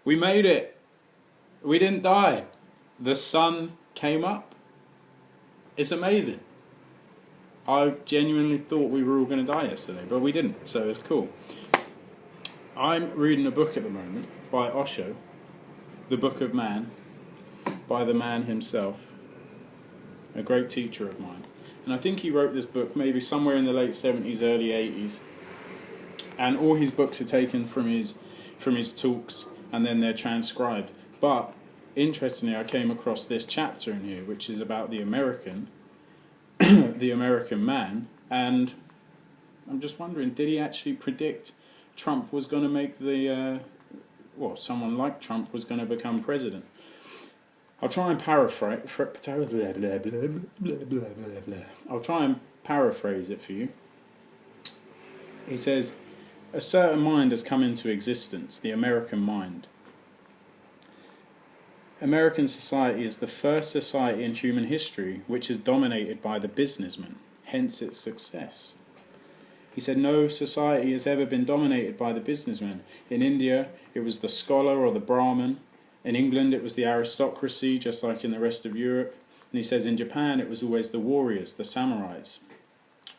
We made it. We didn't die. The sun came up. It's amazing. I genuinely thought we were all going to die yesterday, but we didn't, so it's cool. I'm reading a book at the moment by Osho, The Book of Man, by the man himself, a great teacher of mine. And I think he wrote this book maybe somewhere in the late 70s, early 80s. And all his books are taken from his talks, and then they're transcribed. But interestingly, I came across this chapter in here, which is about the American, the American man, and I'm just wondering, did he actually predict Trump was going to make someone like Trump was going to become president? I'll try and paraphrase. I'll try and paraphrase it for you. He says, a certain mind has come into existence, the American mind. American society is the first society in human history which is dominated by the businessman, hence its success. He said no society has ever been dominated by the businessman. In India, it was the scholar or the Brahmin. In England, it was the aristocracy, just like in the rest of Europe. And he says in Japan, it was always the warriors, the samurais.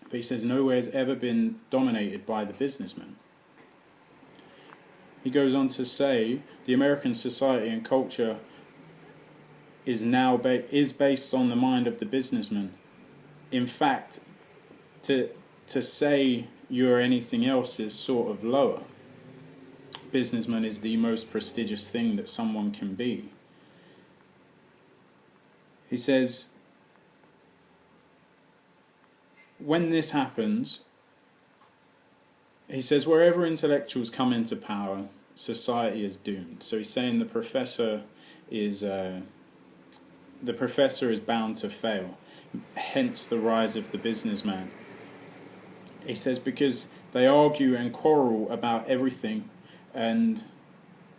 But he says nowhere has ever been dominated by the businessman. He goes on to say the American society and culture is based on the mind of the businessman. In fact, to say you're anything else is sort of lower. Businessman is the most prestigious thing that someone can be. He says, when this happens, he says, wherever intellectuals come into power, society is doomed. So he's saying the professor is bound to fail, hence the rise of the businessman. He says because they argue and quarrel about everything, and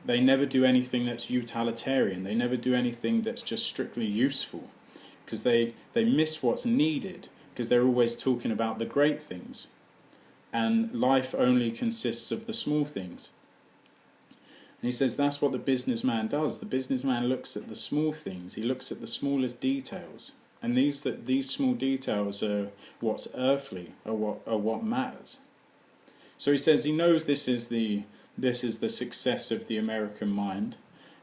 they never do anything that's utilitarian. They never do anything that's just strictly useful, because they miss what's needed, because they're always talking about the great things, and life only consists of the small things. And he says that's what the businessman does. The businessman looks at the small things. He looks at the smallest details, and these small details are what's earthly, are what matters. So he says he knows this is the success of the American mind,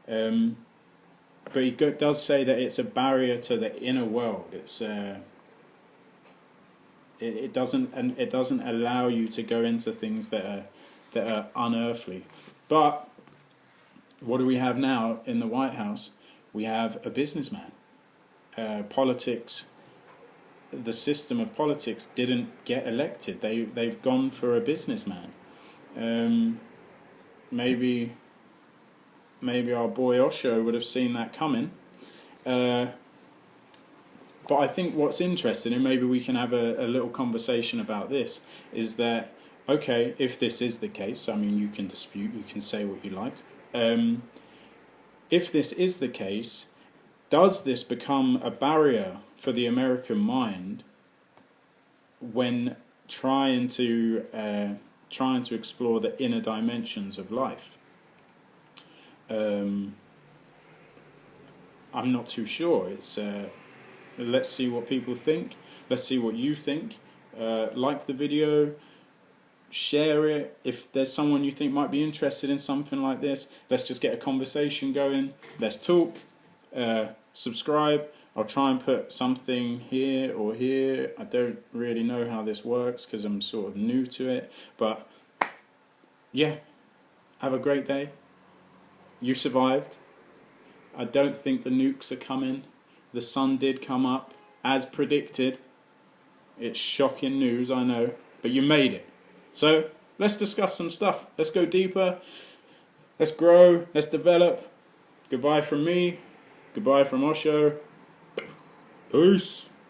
but he does say that it's a barrier to the inner world. It doesn't allow you to go into things that are unearthly. But what do we have now in the White House? We have a businessman. Politics, the system of politics didn't get elected. They've gone for a businessman. Maybe our boy Osho would have seen that coming. But I think what's interesting, and maybe we can have a little conversation about this, is that, okay, if this is the case, I mean, you can dispute, you can say what you like. If this is the case, does this become a barrier for the American mind when trying to explore the inner dimensions of life? I'm not too sure. Let's see what people think. Let's see what you think. Like the video. Share it. If there's someone you think might be interested in something like this, let's just get a conversation going. Let's talk. Subscribe. I'll try and put something here or here. I don't really know how this works because I'm sort of new to it. But yeah, have a great day. You survived. I don't think the nukes are coming. The sun did come up as predicted. It's shocking news, I know, but you made it. So let's discuss some stuff. Let's go deeper. Let's grow. Let's develop. Goodbye from me. Goodbye from Osho. Peace.